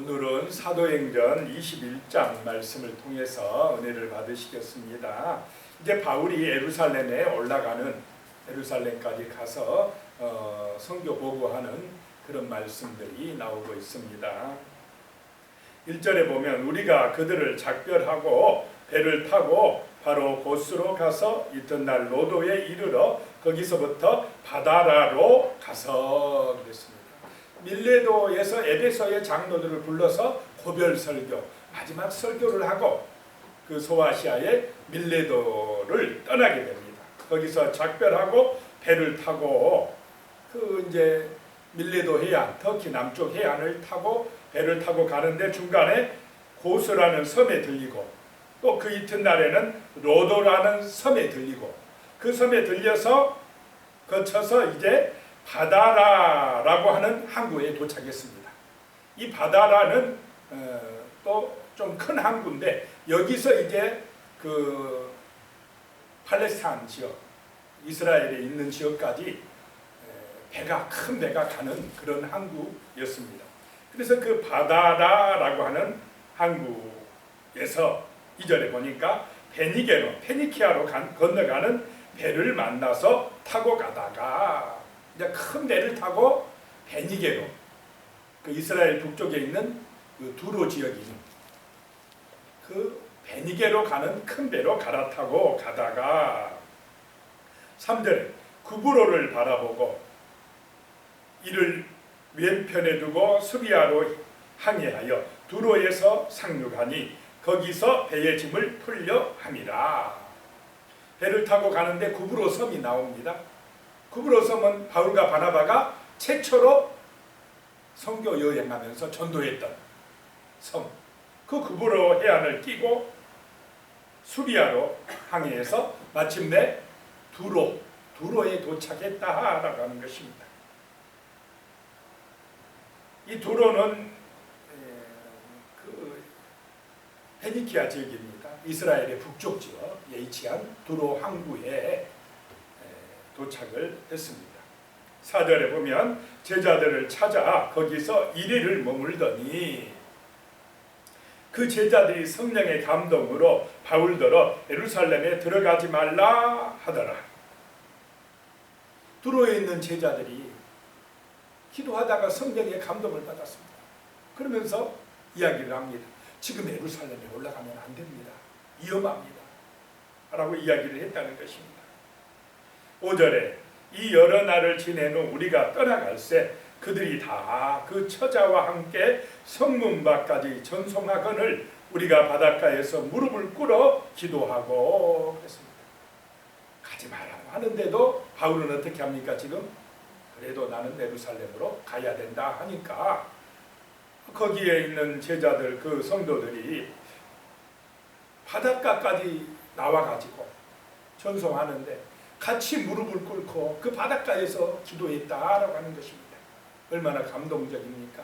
오늘은 사도행전 21장 말씀을 통해서 은혜를 받으시겠습니다. 이제 바울이 예루살렘까지 가서 선교 보고하는 그런 말씀들이 나오고 있습니다. 1절에 보면 우리가 그들을 작별하고 배를 타고 바로 고스로 가서 이튿날 로도에 이르러 거기서부터 바다라로 가서 그랬습니다. 밀레도에서 에베소의 장로들을 불러서 고별 설교, 마지막 설교를 하고 그 소아시아의 밀레도를 떠나게 됩니다. 거기서 작별하고 배를 타고 그 이제 밀레도 해안, 터키 남쪽 해안을 타고 배를 타고 가는데 중간에 고스라는 섬에 들리고 또 그 이튿날에는 로도라는 섬에 들리고 그 섬에 들려서 거쳐서 이제 바다라라고 하는 항구에 도착했습니다. 이 바다라는 또 좀 큰 항구인데 여기서 이제 그 팔레스타인 지역, 이스라엘에 있는 지역까지 큰 배가 가는 그런 항구였습니다. 그래서 그 바다라라고 하는 항구에서 2절에 보니까 페니키아로 건너가는 배를 만나서 타고 가다가 이제 큰 배를 타고 베니게로, 그 이스라엘 북쪽에 있는 그 두로 지역이 있는 그 베니게로 가는 큰 배로 갈아타고 가다가 3절에 구브로를 바라보고 이를 왼편에 두고 수리아로 항해하여 두로에서 상륙하니 거기서 배의 짐을 풀려 함이라. 배를 타고 가는데 구브로 섬이 나옵니다. 구브로 섬은 바울과 바나바가 최초로 선교 여행하면서 전도했던 섬. 그 구브로 해안을 끼고 수리아로 항해해서 마침내 두로에 도착했다라고 하는 것입니다. 이 두로는 그 페니키아 지역입니다. 이스라엘의 북쪽 지역에 위치한 두로 항구에 도착을 했습니다. 4절에 보면 제자들을 찾아 거기서 1일을 머물더니 그 제자들이 성령의 감동으로 바울더러 예루살렘에 들어가지 말라 하더라. 두로에 있는 제자들이 기도하다가 성령의 감동을 받았습니다. 그러면서 이야기를 합니다. 지금 예루살렘에 올라가면 안 됩니다. 위험합니다. 라고 이야기를 했다는 것입니다. 5절에 이 여러 날을 지낸 후 우리가 떠나갈새 그들이 다 그 처자와 함께 성문 밖까지 전송하거늘 우리가 바닷가에서 무릎을 꿇어 기도하고 그랬습니다. 가지 말라고 하는데도 바울은 어떻게 합니까? 지금 그래도 나는 예루살렘으로 가야 된다 하니까 거기에 있는 제자들, 그 성도들이 바닷가까지 나와가지고 전송하는데 같이 무릎을 꿇고 그 바닷가에서 기도했다라고 하는 것입니다. 얼마나 감동적입니까?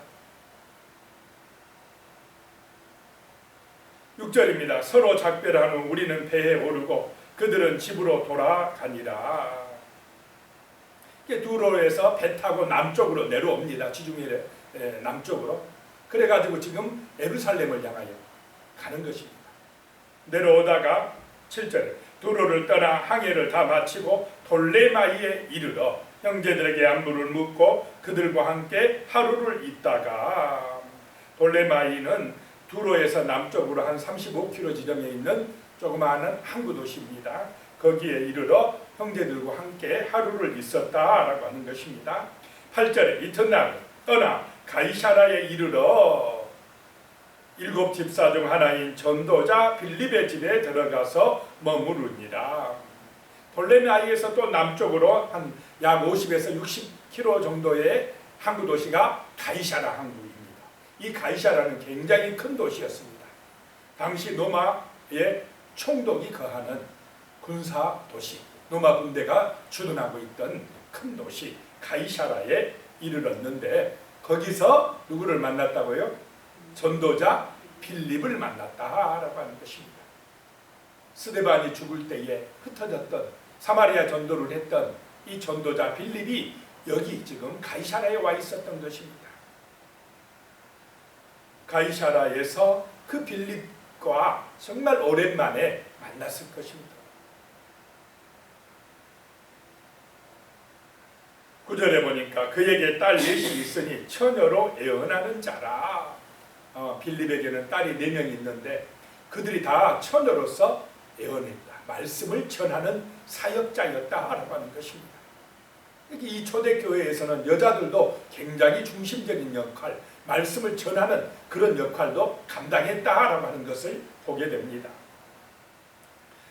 6절입니다. 서로 작별한 후 우리는 배에 오르고 그들은 집으로 돌아가니라. 두로에서 배 타고 남쪽으로 내려옵니다. 지중해 남쪽으로. 그래가지고 지금 예루살렘을 향하여 가는 것입니다. 내려오다가 7절에 두로를 떠나 항해를 다 마치고 돌레마이에 이르러 형제들에게 안부를 묻고 그들과 함께 하루를 있다가, 돌레마이는 두로에서 남쪽으로 한 35km 지점에 있는 조그마한 항구 도시입니다. 거기에 이르러 형제들과 함께 하루를 있었다라고 하는 것입니다. 8절에 이튿날 떠나 가이사라에 이르러 7 집사 중 하나인 전도자 빌립의 집에 들어가서 머무르니라. 돌레마이에서 또 남쪽으로 한 약 50에서 60km 정도의 항구 도시가 가이사라 항구입니다. 이 가이사라는 굉장히 큰 도시였습니다. 당시 로마의 총독이 거하는 군사 도시, 로마 군대가 주둔하고 있던 큰 도시 가이사라에 이르렀는데 거기서 누구를 만났다고요? 전도자 빌립을 만났다라고 하는 것입니다. 스데반이 죽을 때에 흩어졌던 사마리아 전도를 했던 이 전도자 빌립이 여기 지금 가이사라에 와 있었던 것입니다. 가이사라에서 그 빌립과 정말 오랜만에 만났을 것입니다. 9절에 보니까 그에게 딸 넷이 있으니 처녀로 애언하는 자라. 빌립에게는 딸이 4명이 있는데 그들이 다 처녀로서 애언했다. 말씀을 전하는 사역자였다라고 하는 것입니다. 이 초대교회에서는 여자들도 굉장히 중심적인 역할, 말씀을 전하는 그런 역할도 감당했다라고 하는 것을 보게 됩니다.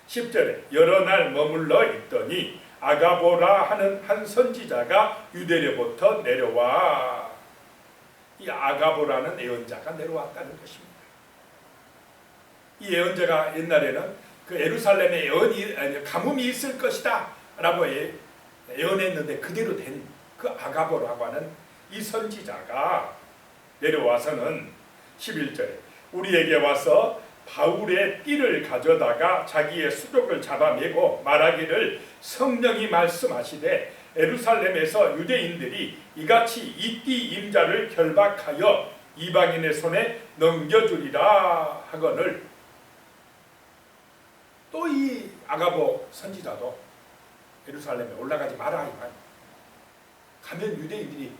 10절에 여러 날 머물러 있더니 아가보라 하는 한 선지자가 유대로부터 내려와. 이 아가보라는 예언자가 내려왔다는 것입니다. 이 예언자가 옛날에는 그 예루살렘에 가뭄이 있을 것이다 라고 예언했는데 그대로 된 그 아가보라고 하는 이 선지자가 내려와서는 11절에 우리에게 와서 바울의 띠를 가져다가 자기의 수족을 잡아매고 말하기를 성령이 말씀하시되 예루살렘에서 유대인들이 이같이 이 띠 임자를 결박하여 이방인의 손에 넘겨주리라 하거늘. 또 이 아가보 선지자도 예루살렘에 올라가지 마라 이만. 가면 유대인들이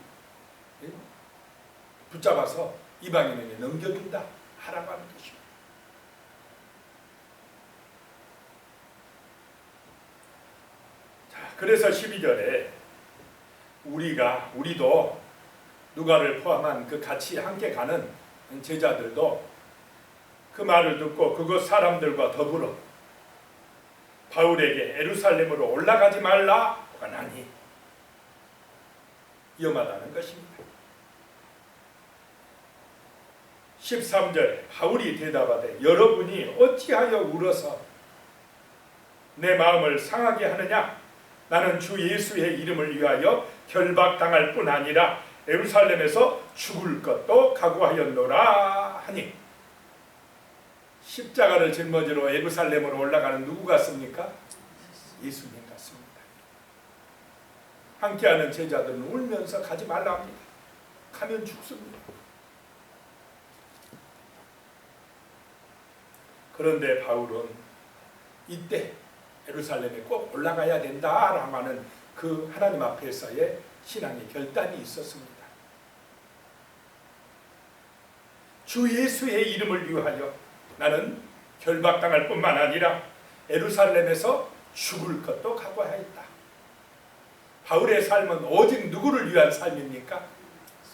붙잡아서 이방인에게 넘겨준다 하라고 하는 것입니다. 자, 그래서 12절에 우리도 누가를 포함한 그 같이 함께 가는 제자들도 그 말을 듣고 그곳 사람들과 더불어 바울에게 예루살렘으로 올라가지 말라 권하니. 위험하다는 것입니다. 13절에 바울이 대답하되 여러분이 어찌하여 울어서 내 마음을 상하게 하느냐. 나는 주 예수의 이름을 위하여 결박당할 뿐 아니라 예루살렘에서 죽을 것도 각오하였노라 하니. 십자가를 짊어지러 예루살렘으로 올라가는 누구 같습니까? 예수님 같습니다. 함께하는 제자들은 울면서 가지 말라 합니다. 가면 죽습니다. 그런데 바울은 이때 예루살렘에 꼭 올라가야 된다라고 하는 그 하나님 앞에서의 신앙의 결단이 있었습니다. 주 예수의 이름을 위하여 나는 결박당할 뿐만 아니라 예루살렘에서 죽을 것도 각오하였다. 바울의 삶은 오직 누구를 위한 삶입니까?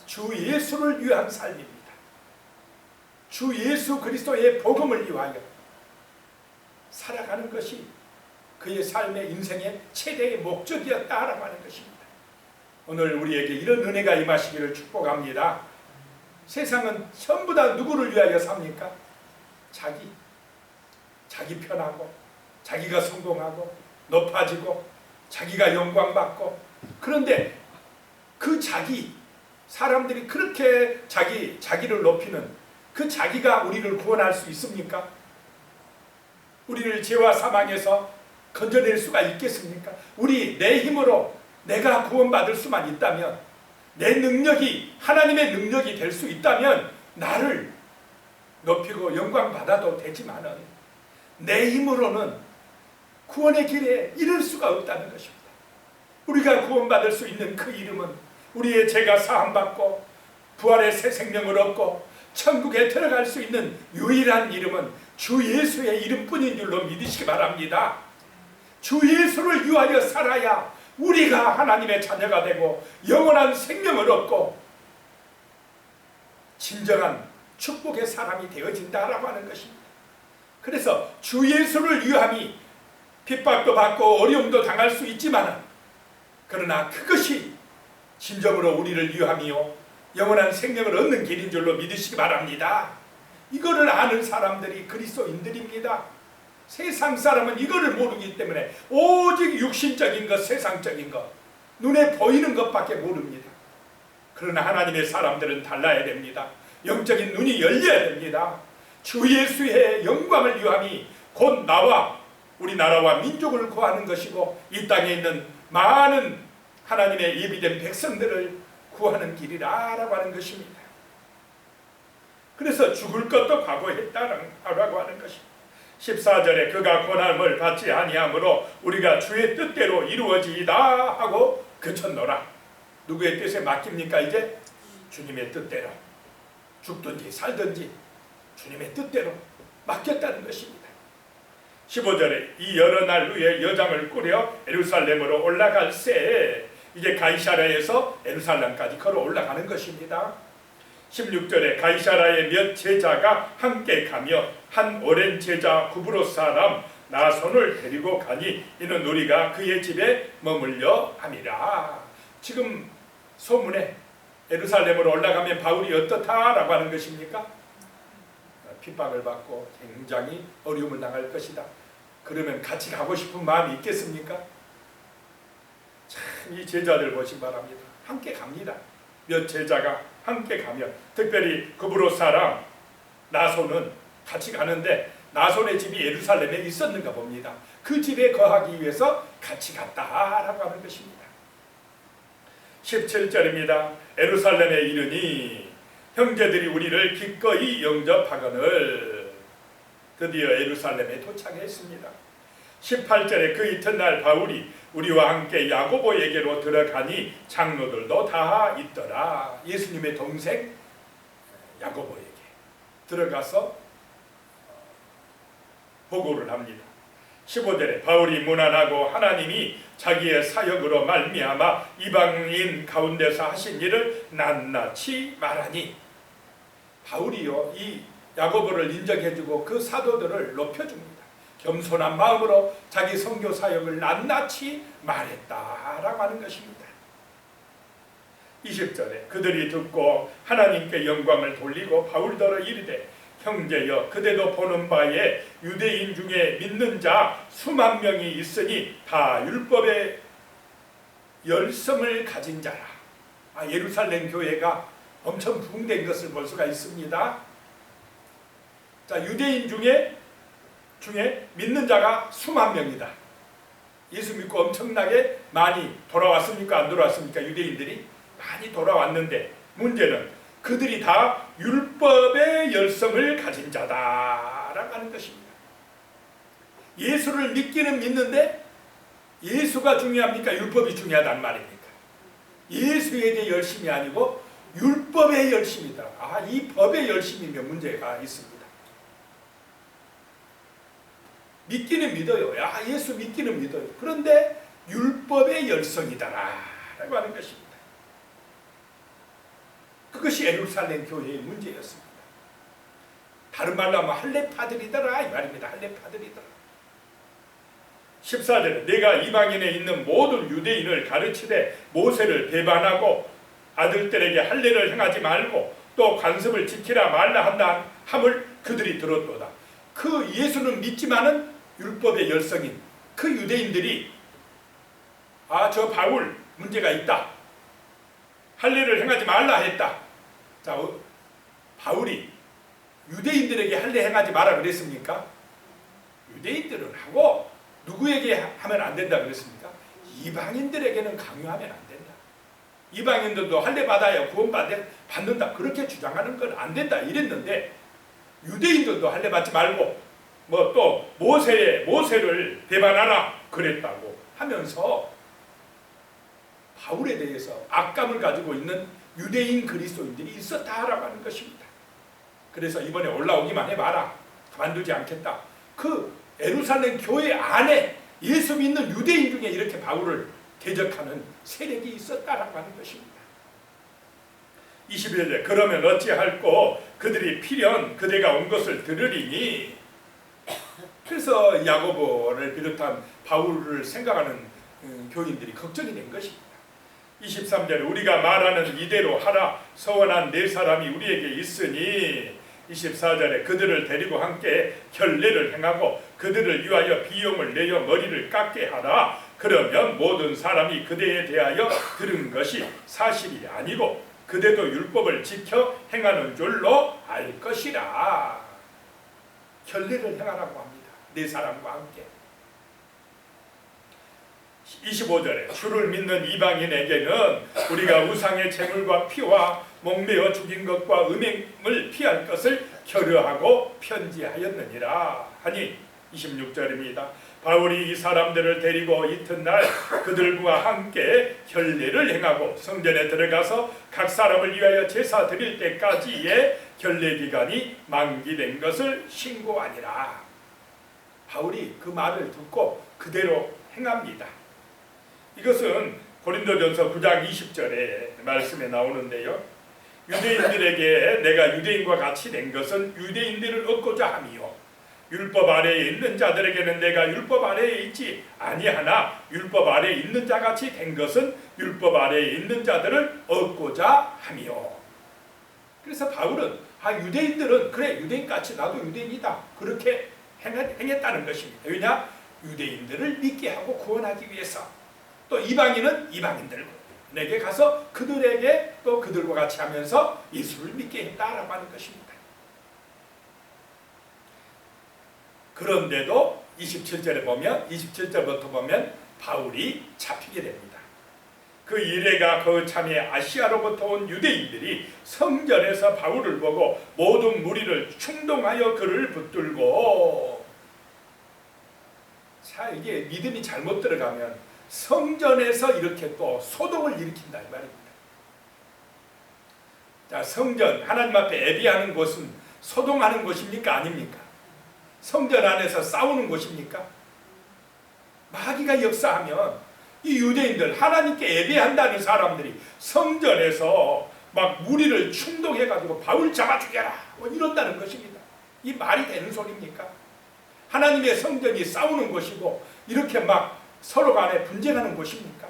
주 예수를 위한 삶입니다. 주 예수 그리스도의 복음을 위하여 살아가는 것이 그의 삶의 인생의 최대의 목적이었다라고 하는 것입니다. 오늘 우리에게 이런 은혜가 임하시기를 축복합니다. 세상은 전부 다 누구를 위하여 삽니까? 자기 편하고 자기가 성공하고 높아지고 자기가 영광받고. 그런데 그 사람들이 그렇게 자기를 높이는 그 자기가 우리를 구원할 수 있습니까? 우리를 죄와 사망에서 건져낼 수가 있겠습니까? 내 힘으로 내가 구원받을 수만 있다면, 내 능력이 하나님의 능력이 될 수 있다면 나를 높이고 영광받아도 되지만은 내 힘으로는 구원의 길에 이를 수가 없다는 것입니다. 우리가 구원받을 수 있는 그 이름은 우리의 죄가 사함받고 부활의 새 생명을 얻고 천국에 들어갈 수 있는 유일한 이름은 주 예수의 이름뿐인 줄로 믿으시기 바랍니다. 주 예수를 위하여 살아야 우리가 하나님의 자녀가 되고 영원한 생명을 얻고 진정한 축복의 사람이 되어진다라고 하는 것입니다. 그래서 주 예수를 위함이 핍박도 받고 어려움도 당할 수 있지만, 그러나 그것이 진정으로 우리를 위함이요 영원한 생명을 얻는 길인 줄로 믿으시기 바랍니다. 이거를 아는 사람들이 그리스도인들입니다. 세상 사람은 이거를 모르기 때문에 오직 육신적인 것, 세상적인 것, 눈에 보이는 것밖에 모릅니다. 그러나 하나님의 사람들은 달라야 됩니다. 영적인 눈이 열려야 됩니다. 주 예수의 영광을 위함이 곧 나와 우리나라와 민족을 구하는 것이고 이 땅에 있는 많은 하나님의 예비된 백성들을 구하는 길이라고 하는 것입니다. 그래서 죽을 것도 각오했다라고 하는 것입니다. 14절에 그가 고난을 받지 아니하므로 우리가 주의 뜻대로 이루어지이다 하고 그쳤노라. 누구의 뜻에 맡깁니까? 이제 주님의 뜻대로, 죽든지 살든지 주님의 뜻대로 맡겼다는 것입니다. 15절에 이 여러 날 후에 여장을 꾸려 예루살렘으로 올라갈새, 이제 가이사랴에서 예루살렘까지 걸어 올라가는 것입니다. 16절에 가이사랴의 몇 제자가 함께 가며 한 오랜 제자 구브로 사람 나손을 데리고 가니 이는 우리가 그의 집에 머물려 함이라. 지금 소문에 예루살렘으로 올라가면 바울이 어떻다라고 하는 것입니까? 핍박을 받고 굉장히 어려움을 당할 것이다. 그러면 같이 가고 싶은 마음이 있겠습니까? 참, 이 제자들 보시기 바랍니다. 함께 갑니다. 몇 제자가 함께 가며, 특별히 구브로 사람 나손은 같이 가는데 나손의 집이 예루살렘에 있었는가 봅니다. 그 집에 거하기 위해서 같이 갔다라고 하는 것입니다. 17절입니다. 예루살렘에 이르니 형제들이 우리를 기꺼이 영접하거늘. 드디어 예루살렘에 도착했습니다. 18절에 그 이튿날 바울이 우리와 함께 야고보에게로 들어가니 장로들도 다 있더라. 예수님의 동생 야고보에게 들어가서 보고를 합니다. 15절에 바울이 무난하고 하나님이 자기의 사역으로 말미암아 이방인 가운데서 하신 일을 낱낱이 말하니, 바울이요 이 야고보를 인정해주고 그 사도들을 높여줍니다. 겸손한 마음으로 자기 선교 사역을 낱낱이 말했다라고 하는 것입니다. 20절에 그들이 듣고 하나님께 영광을 돌리고 바울더러 이르되 형제여 그대도 보는 바에 유대인 중에 믿는 자 수만 명이 있으니 다 율법의 열성을 가진 자라. 예루살렘 교회가 엄청 부흥된 것을 볼 수가 있습니다. 자, 유대인 중에 믿는 자가 수만 명이다. 예수 믿고 엄청나게 많이 돌아왔습니까? 안 돌아왔습니까? 유대인들이 많이 돌아왔는데 문제는 그들이 다 율법의 열성을 가진 자다라고 하는 것입니다. 예수를 믿기는 믿는데 예수가 중요합니까? 율법이 중요하단 말입니까? 예수에 대해 열심이 아니고 율법의 열심이다. 이 법의 열심이면 문제가 있습니다. 믿기는 믿어요. 예수 믿기는 믿어요. 그런데 율법의 열성이다라고 하는 것입니다. 그것이 예루살렘 교회의 문제였습니다. 다른 말로 하면 할례파들이더라 이 말입니다. 할례파들이더라. 14절에 내가 이방인에 있는 모든 유대인을 가르치되 모세를 배반하고 아들들에게 할례를 행하지 말고 또 관습을 지키라 말라 한다 함을 그들이 들었도다. 그 예수는 믿지만은 율법의 열성인 그 유대인들이 저 바울 문제가 있다. 할례를 행하지 말라 했다. 자, 바울이 유대인들에게 할례 행하지 마라 그랬습니까? 유대인들은 하고 누구에게 하면 안 된다 그랬습니까? 이방인들에게는 강요하면 안 된다. 이방인들도 할례 받아야 구원받는다 그렇게 주장하는 건 안 된다 이랬는데 유대인들도 할례 받지 말고 또 모세를 배반하라 그랬다고 하면서 바울에 대해서 악감을 가지고 있는 유대인 그리스도인들이 있었다라고 하는 것입니다. 그래서 이번에 올라오기만 해봐라. 가만두지 않겠다. 그 예루살렘 교회 안에 예수 믿는 유대인 중에 이렇게 바울을 대적하는 세력이 있었다라고 하는 것입니다. 21절 그러면 어찌할꼬 그들이 필연 그대가 온 것을 들으리니. 그래서 야고보를 비롯한 바울을 생각하는 교인들이 걱정이 된 것입니다. 23절에 우리가 말하는 이대로 하라. 서원한 네 사람이 우리에게 있으니. 24절에 그들을 데리고 함께 결례를 행하고 그들을 위하여 비용을 내어 머리를 깎게 하라. 그러면 모든 사람이 그대에 대하여 들은 것이 사실이 아니고 그대도 율법을 지켜 행하는 줄로 알 것이라. 결례를 행하라고 합니다. 네 사람과 함께. 25절에 주를 믿는 이방인에게는 우리가 우상의 제물과 피와 목매어 죽인 것과 음행을 피할 것을 결여하고 편지하였느니라 하니 26절입니다. 바울이 이 사람들을 데리고 이튿날 그들과 함께 결례를 행하고 성전에 들어가서 각 사람을 위하여 제사 드릴 때까지의 결례 기간이 만기된 것을 신고하니라. 바울이 그 말을 듣고 그대로 행합니다. 이것은 고린도전서 9장 20절의 말씀에 나오는데요. 유대인들에게 내가 유대인과 같이 된 것은 유대인들을 얻고자 함이요 율법 아래에 있는 자들에게는 내가 율법 아래에 있지 아니하나 율법 아래에 있는 자같이 된 것은 율법 아래에 있는 자들을 얻고자 함이요. 그래서 바울은 유대인들은 그래 유대인같이 나도 유대인이다 그렇게 행했다는 것입니다. 왜냐? 유대인들을 믿게 하고 구원하기 위해서. 또 이방인은 이방인들에게 가서 그들에게 또 그들과 같이 하면서 예수를 믿게 했다라고 하는 것입니다. 그런데도 27절부터 보면 바울이 잡히게 됩니다. 그 이래가 거참에 아시아로부터 온 유대인들이 성전에서 바울을 보고 모든 무리를 충동하여 그를 붙들고. 자, 이게 믿음이 잘못 들어가면 성전에서 이렇게 또 소동을 일으킨다 이 말입니다. 자, 성전 하나님 앞에 예배하는 곳은 소동하는 곳입니까? 아닙니까? 성전 안에서 싸우는 곳입니까? 마귀가 역사하면 이 유대인들 하나님께 예배한다는 사람들이 성전에서 막 무리를 충동해가지고 바울 잡아 죽여라 뭐 이런다는 것입니다. 이 말이 되는 소리입니까? 하나님의 성전이 싸우는 곳이고 이렇게 막 서로 간에 분쟁하는 곳입니까?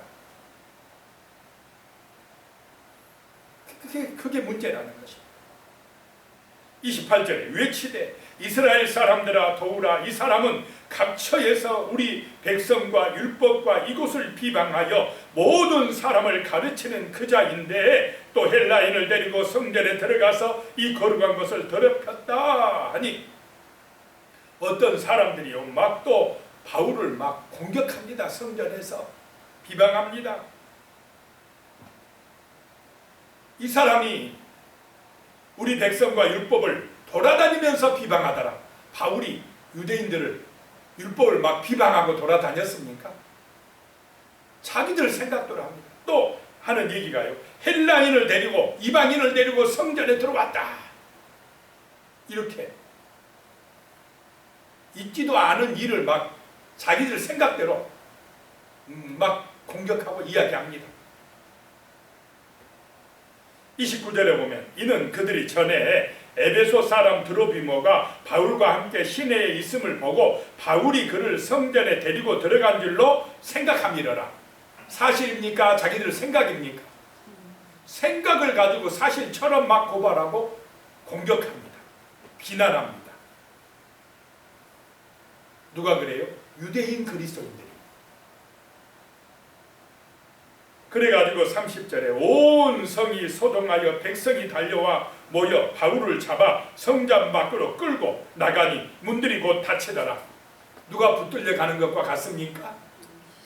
그게 문제라는 것입니다. 28절에 외치되 이스라엘 사람들아 도우라. 이 사람은 각처에서 우리 백성과 율법과 이곳을 비방하여 모든 사람을 가르치는 그 자인데 또 헬라인을 데리고 성전에 들어가서 이 거룩한 것을 더럽혔다 하니 어떤 사람들이요 막 또 바울을 막 공격합니다. 성전에서 비방합니다. 이 사람이 우리 백성과 율법을 돌아다니면서 비방하더라. 바울이 유대인들을 율법을 막 비방하고 돌아다녔습니까? 자기들 생각대로 합니다. 또 하는 얘기가요. 헬라인을 데리고 이방인을 데리고 성전에 들어왔다. 이렇게 있지도 않은 일을 막 자기들 생각대로 막 공격하고 이야기합니다. 29절에 보면 이는 그들이 전에 에베소 사람 드로비모가 바울과 함께 시내에 있음을 보고 바울이 그를 성전에 데리고 들어간 줄로 생각함이러라. 사실입니까? 자기들 생각입니까? 생각을 가지고 사실처럼 막 고발하고 공격합니다. 비난합니다. 누가 그래요? 유대인 그리스도인들이. 그래가지고 30절에 온 성이 소동하여 백성이 달려와 모여 바울을 잡아 성전 밖으로 끌고 나가니 문들이 곧 닫히더라. 누가 붙들려 가는 것과 같습니까?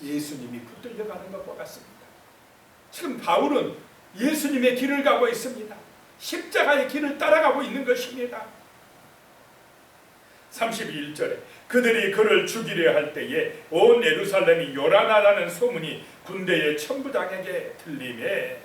예수님이 붙들려 가는 것과 같습니다. 지금 바울은 예수님의 길을 가고 있습니다. 십자가의 길을 따라가고 있는 것입니다. 31절에 그들이 그를 죽이려 할 때에 온 예루살렘이 요란하다는 소문이 군대의 천부장에게 들리매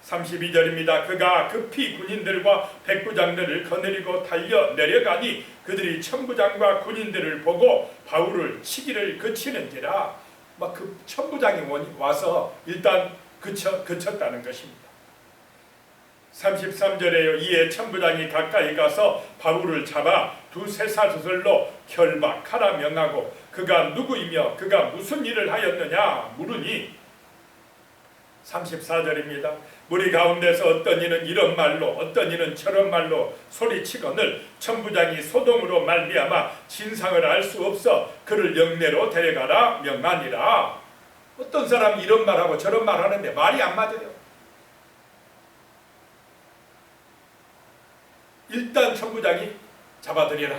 32절입니다. 그가 급히 군인들과 백부장들을 거느리고 달려 내려가니 그들이 천부장과 군인들을 보고 바울을 치기를 그치는지라. 막 그 천부장이 와서 일단 그쳤다는 것입니다. 33절에요. 이에 천부장이 가까이 가서 바울을 잡아 두세 사슬로 결박하라 명하고 그가 누구이며 그가 무슨 일을 하였느냐 물으니 34절입니다. 무리 가운데서 어떤 이는 이런 말로 어떤 이는 저런 말로 소리치거늘 천부장이 소동으로 말미암아 진상을 알 수 없어 그를 영내로 데려가라 명하니라. 어떤 사람이 이런 말하고 저런 말하는데 말이 안 맞아요. 일단 천부장이 잡아들여라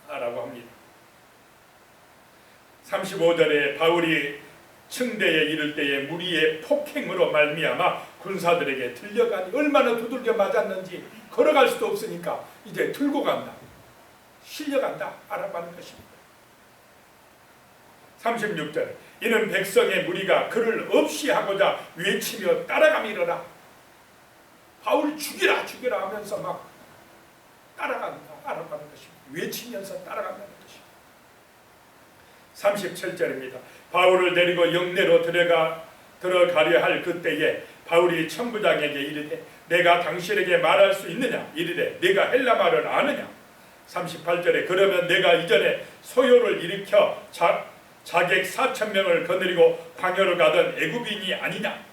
라고 합니다. 35절에 바울이 층대에 이를 때에 무리의 폭행으로 말미암아 군사들에게 들려가니 얼마나 두들겨 맞았는지 걸어갈 수도 없으니까 이제 들고 간다, 실려간다 알아가는 것입니다. 36절 이는 백성의 무리가 그를 없이 하고자 외치며 따라가미러라. 바울 죽이라 죽이라 하면서 막 따라간다 알아가는 것입니다. 외치면서 따라간다는 것입니다. 37절입니다. 바울을 데리고 영내로 들어가려 할 그때에 바울이 천부장에게 이르되 내가 당신에게 말할 수 있느냐? 이르되 내가 헬라 말을 아느냐? 38절에 그러면 내가 이전에 소요를 일으켜 자객 4,000명을 거느리고 광야로 가던 애굽인이 아니냐?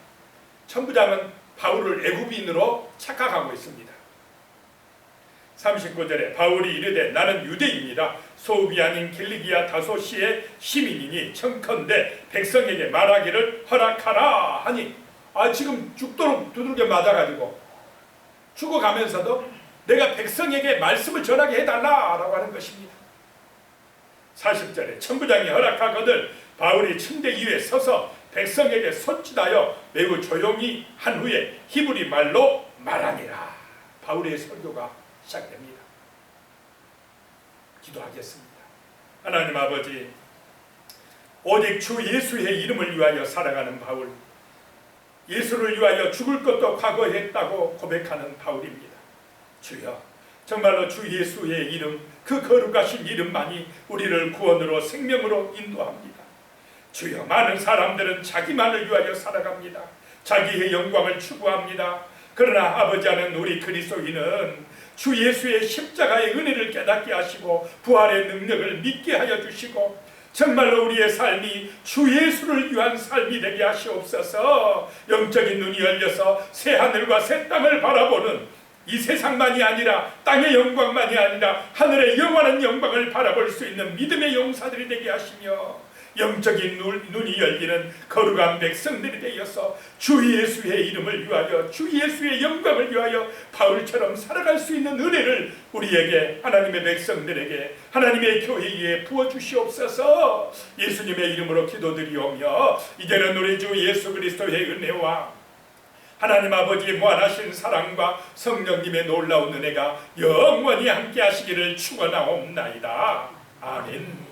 천부장은 바울을 애굽인으로 착각하고 있습니다. 39절에 바울이 이르되 나는 유대인이라 소읍이 아닌 길리기아 다소시의 시민이니 청컨대 백성에게 말하기를 허락하라 하니 지금 죽도록 두들겨 맞아가지고 죽어가면서도 내가 백성에게 말씀을 전하게 해달라라고 하는 것입니다. 40절에 천부장이 허락하거늘 바울이 침대 위에 서서 백성에게 손짓하여 매우 조용히 한 후에 히브리 말로 말하니라. 바울의 설교가 시작됩니다. 기도하겠습니다. 하나님 아버지, 오직 주 예수의 이름을 위하여 살아가는 바울, 예수를 위하여 죽을 것도 각오했다고 고백하는 바울입니다. 주여, 정말로 주 예수의 이름, 그 거룩하신 이름만이 우리를 구원으로 생명으로 인도합니다. 주여, 많은 사람들은 자기만을 위하여 살아갑니다. 자기의 영광을 추구합니다. 그러나 아버지 하는 우리 그리스도인은 주 예수의 십자가의 은혜를 깨닫게 하시고 부활의 능력을 믿게 하여 주시고 정말로 우리의 삶이 주 예수를 위한 삶이 되게 하시옵소서. 영적인 눈이 열려서 새 하늘과 새 땅을 바라보는 이 세상만이 아니라 땅의 영광만이 아니라 하늘의 영원한 영광을 바라볼 수 있는 믿음의 용사들이 되게 하시며 영적인 눈이 열리는 거룩한 백성들이 되어서 주 예수의 이름을 위하여 주 예수의 영광을 위하여 바울처럼 살아갈 수 있는 은혜를 우리에게, 하나님의 백성들에게, 하나님의 교회에 부어주시옵소서. 예수님의 이름으로 기도드리오며 이제는 우리 주 예수 그리스도의 은혜와 하나님 아버지의 무한하신 사랑과 성령님의 놀라운 은혜가 영원히 함께 하시기를 축원하옵나이다. 아멘.